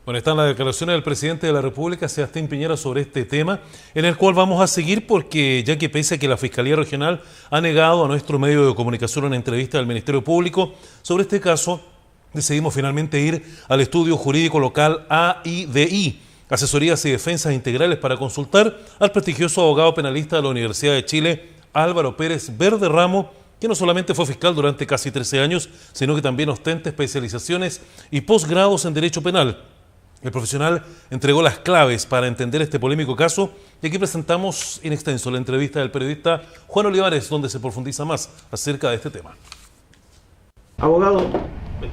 Bueno, están las declaraciones del presidente de la República, Sebastián Piñera, sobre este tema, en el cual vamos a seguir porque ya que pese a que la Fiscalía Regional ha negado a nuestro medio de comunicación una entrevista del Ministerio Público sobre este caso, decidimos finalmente ir al estudio jurídico local AIDI, Asesorías y Defensas Integrales, para consultar al prestigioso abogado penalista de la Universidad de Chile, Álvaro Pérez Verderramo, que no solamente fue fiscal durante casi 13 años, sino que también ostenta especializaciones y posgrados en Derecho Penal. El profesional entregó las claves para entender este polémico caso y aquí presentamos in extenso la entrevista del periodista Juan Olivares, donde se profundiza más acerca de este tema. Abogado,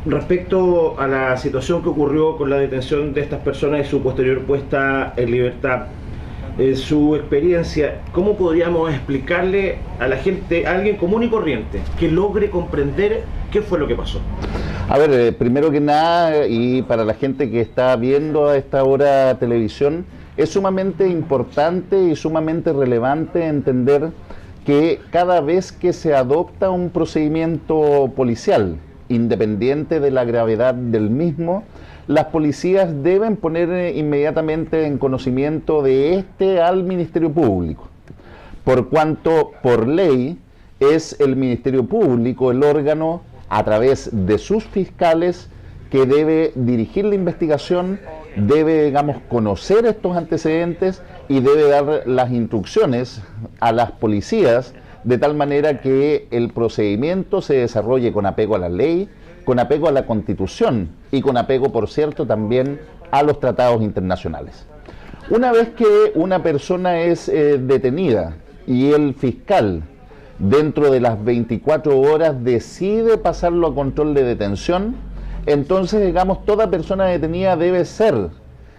respecto a la situación que ocurrió con la detención de estas personas y su posterior puesta en libertad, su experiencia, ¿cómo podríamos explicarle a la gente, a alguien común y corriente, que logre comprender qué fue lo que pasó? A ver, primero que nada, y para la gente que está viendo a esta hora televisión, es sumamente importante y sumamente relevante entender que cada vez que se adopta un procedimiento policial, independiente de la gravedad del mismo, las policías deben poner inmediatamente en conocimiento de este al Ministerio Público, por cuanto por ley es el Ministerio Público el órgano a través de sus fiscales que debe dirigir la investigación, debe, digamos, conocer estos antecedentes y debe dar las instrucciones a las policías de tal manera que el procedimiento se desarrolle con apego a la ley, con apego a la Constitución y con apego, por cierto, también a los tratados internacionales. Una vez que una persona es detenida y el fiscal dentro de las 24 horas decide pasarlo a control de detención, entonces, digamos, toda persona detenida debe ser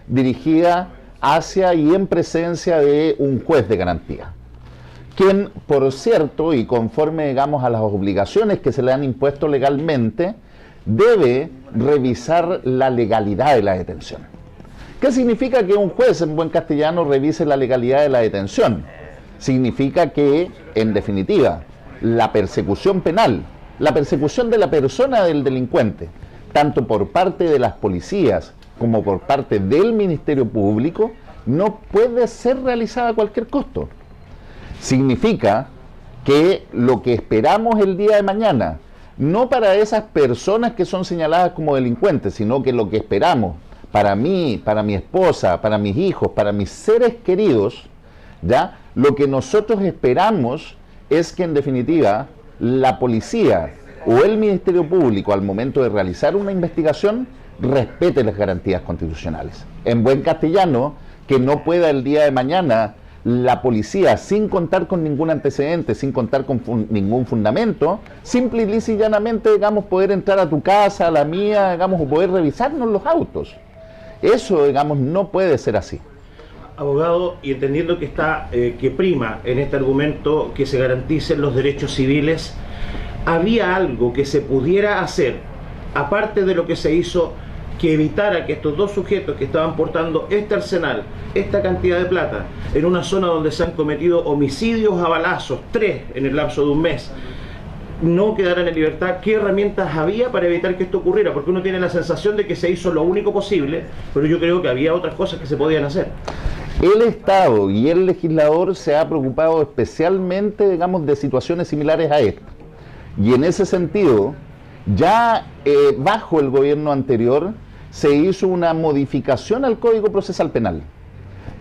dirigida hacia y en presencia de un juez de garantía, quien, por cierto, y conforme, digamos, a las obligaciones que se le han impuesto legalmente, debe revisar la legalidad de la detención. ¿Qué significa que un juez, en buen castellano, revise la legalidad de la detención? Significa que, en definitiva, la persecución penal, la persecución de la persona del delincuente, tanto por parte de las policías como por parte del Ministerio Público, no puede ser realizada a cualquier costo. Significa que lo que esperamos el día de mañana, no para esas personas que son señaladas como delincuentes, sino que lo que esperamos para mí, para mi esposa, para mis hijos, para mis seres queridos, ¿ya? Lo que nosotros esperamos es que, en definitiva, la policía o el Ministerio Público, al momento de realizar una investigación, respete las garantías constitucionales. En buen castellano, que no pueda el día de mañana la policía, sin contar con ningún antecedente, sin contar con ningún fundamento, simple y lisa y llanamente, digamos, poder entrar a tu casa, a la mía, digamos, o poder revisarnos los autos. Eso, digamos, no puede ser así. Abogado, y entendiendo que que prima en este argumento que se garanticen los derechos civiles, ¿había algo que se pudiera hacer, aparte de lo que se hizo, que evitara que estos dos sujetos que estaban portando este arsenal, esta cantidad de plata, en una zona donde se han cometido homicidios a balazos, 3 en el lapso de un mes, no quedaran en libertad? ¿Qué herramientas había para evitar que esto ocurriera? Porque uno tiene la sensación de que se hizo lo único posible, pero yo creo que había otras cosas que se podían hacer. El Estado y el legislador se ha preocupado especialmente, digamos, de situaciones similares a esta. Y en ese sentido, ya bajo el gobierno anterior, se hizo una modificación al Código Procesal Penal.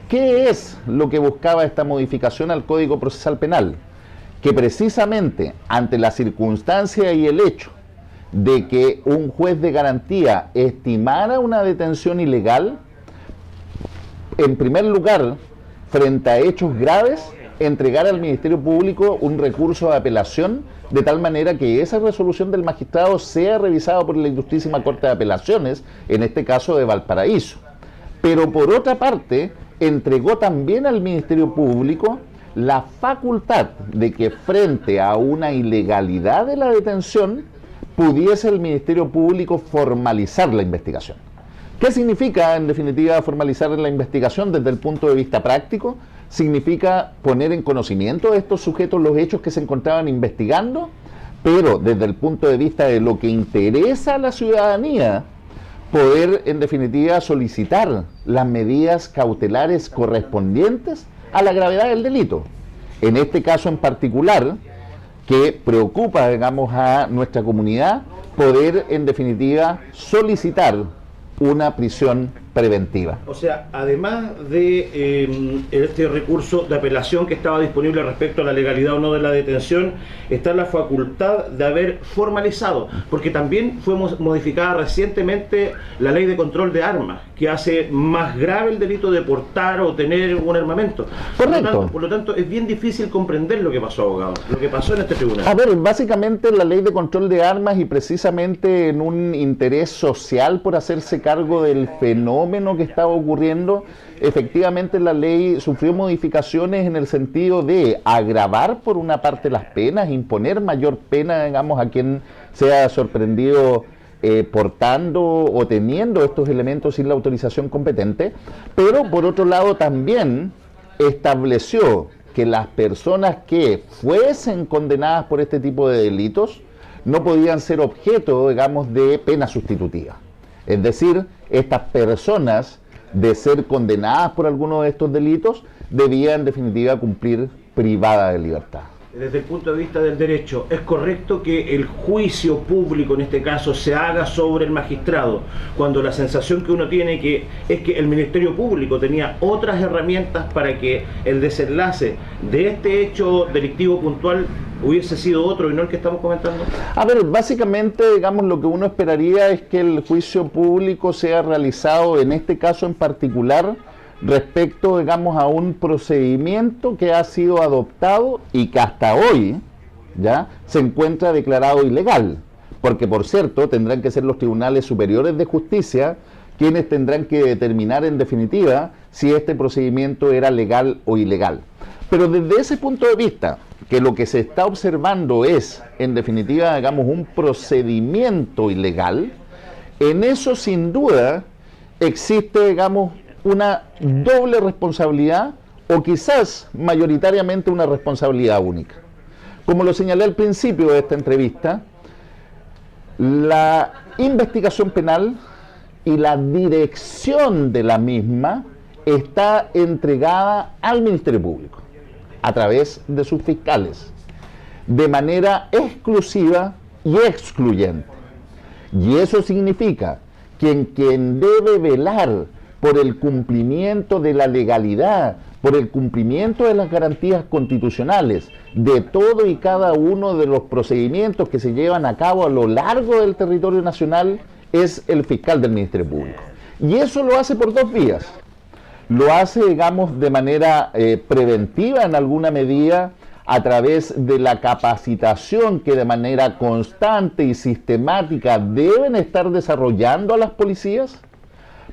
¿Qué es lo que buscaba esta modificación al Código Procesal Penal? Que precisamente ante la circunstancia y el hecho de que un juez de garantía estimara una detención ilegal, en primer lugar, frente a hechos graves, entregar al Ministerio Público un recurso de apelación, de tal manera que esa resolución del magistrado sea revisada por la Ilustrísima Corte de Apelaciones, en este caso de Valparaíso. Pero por otra parte, entregó también al Ministerio Público la facultad de que frente a una ilegalidad de la detención, pudiese el Ministerio Público formalizar la investigación. ¿Qué significa, en definitiva, formalizar la investigación desde el punto de vista práctico? Significa poner en conocimiento de estos sujetos los hechos que se encontraban investigando, pero desde el punto de vista de lo que interesa a la ciudadanía, poder en definitiva solicitar las medidas cautelares correspondientes a la gravedad del delito. En este caso en particular, que preocupa, digamos, a nuestra comunidad, poder en definitiva solicitar una prisión preventiva. O sea, además de este recurso de apelación que estaba disponible respecto a la legalidad o no de la detención, está la facultad de haber formalizado, porque también fue modificada recientemente la ley de control de armas, que hace más grave el delito de portar o tener un armamento. Correcto. Por lo tanto, es bien difícil comprender lo que pasó, abogado, lo que pasó en este tribunal. A ver, básicamente la ley de control de armas, y precisamente en un interés social por hacerse cargo del fenómeno que estaba ocurriendo, efectivamente la ley sufrió modificaciones en el sentido de agravar por una parte las penas, imponer mayor pena, digamos, a quien sea sorprendido portando o teniendo estos elementos sin la autorización competente, pero por otro lado también estableció que las personas que fuesen condenadas por este tipo de delitos no podían ser objeto, digamos, de pena sustitutiva. Es decir, estas personas, de ser condenadas por alguno de estos delitos, debían en definitiva cumplir privada de libertad. Desde el punto de vista del derecho, ¿es correcto que el juicio público en este caso se haga sobre el magistrado, cuando la sensación que uno tiene es que el Ministerio Público tenía otras herramientas para que el desenlace de este hecho delictivo puntual hubiese sido otro y no el que estamos comentando? A ver, básicamente, digamos, lo que uno esperaría es que el juicio público sea realizado, en este caso en particular, respecto, digamos, a un procedimiento que ha sido adoptado y que hasta hoy ya se encuentra declarado ilegal, porque por cierto tendrán que ser los tribunales superiores de justicia quienes tendrán que determinar en definitiva si este procedimiento era legal o ilegal. Pero desde ese punto de vista, que lo que se está observando es en definitiva, digamos, un procedimiento ilegal, en eso sin duda existe, digamos, una doble responsabilidad, o quizás mayoritariamente una responsabilidad única. Como lo señalé al principio de esta entrevista, la investigación penal y la dirección de la misma está entregada al Ministerio Público a través de sus fiscales, de manera exclusiva y excluyente. Y eso significa que quien debe velar por el cumplimiento de la legalidad, por el cumplimiento de las garantías constitucionales, de todo y cada uno de los procedimientos que se llevan a cabo a lo largo del territorio nacional, es el fiscal del Ministerio Público. Y eso lo hace por dos vías. Lo hace, digamos, de manera preventiva en alguna medida, a través de la capacitación que de manera constante y sistemática deben estar desarrollando a las policías,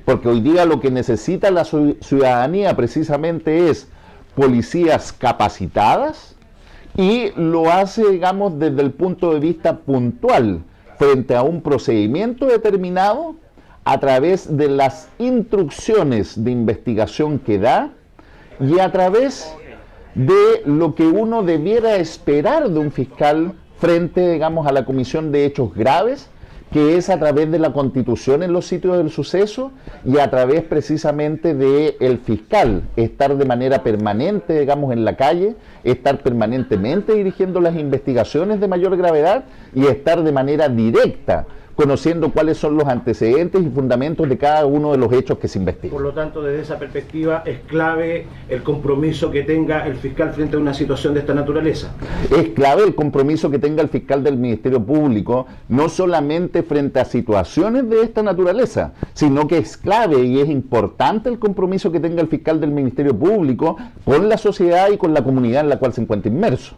porque hoy día lo que necesita la ciudadanía precisamente es policías capacitadas, y lo hace, digamos, desde el punto de vista puntual, frente a un procedimiento determinado, a través de las instrucciones de investigación que da y a través de lo que uno debiera esperar de un fiscal frente, digamos, a la comisión de hechos graves, que es a través de la constitución en los sitios del suceso y a través precisamente del fiscal estar de manera permanente, digamos, en la calle, estar permanentemente dirigiendo las investigaciones de mayor gravedad y estar de manera directa conociendo cuáles son los antecedentes y fundamentos de cada uno de los hechos que se investigan. Por lo tanto, desde esa perspectiva es clave el compromiso que tenga el fiscal frente a una situación de esta naturaleza. Es clave el compromiso que tenga el fiscal del Ministerio Público, no solamente frente a situaciones de esta naturaleza, sino que es clave y es importante el compromiso que tenga el fiscal del Ministerio Público con la sociedad y con la comunidad en la cual se encuentra inmerso.